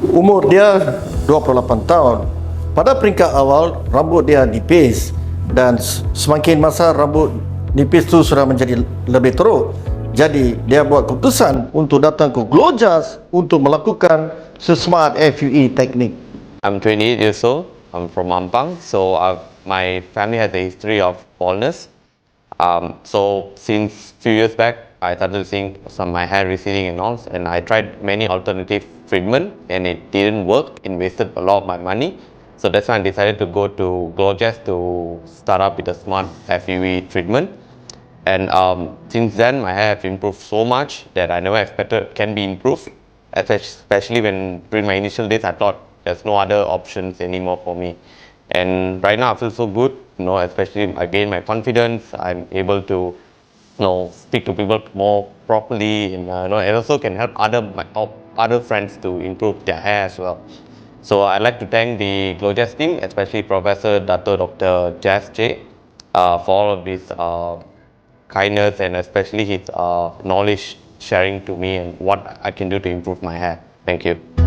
Umur dia 28 tahun. Pada peringkat awal, rambut dia nipis dan semakin masa rambut nipis tu sudah menjadi lebih teruk. Jadi dia buat keputusan untuk datang ke Glojas untuk melakukan SMART FUE teknik. I'm 28 years old. I'm from Mampang, so my family has a history of baldness. So since few years back, I started seeing some my hair receding and all, and I tried many alternative treatment, and it didn't work. It wasted a lot of my money. So that's why I decided to go to Glojas to start up with a smart FUE treatment. And since then, my hair have improved so much that I never expected can be improved. Especially when during my initial days, I thought there's no other options anymore for me. And right now, I feel so good. Especially I gain my confidence. I'm able to, speak to people more properly, and it also can help other friends to improve their hair as well. So I'd like to thank the Glojas team, especially Professor Dato Dr. Jas J, for all of this kindness and especially his knowledge sharing to me and what I can do to improve my hair. Thank you.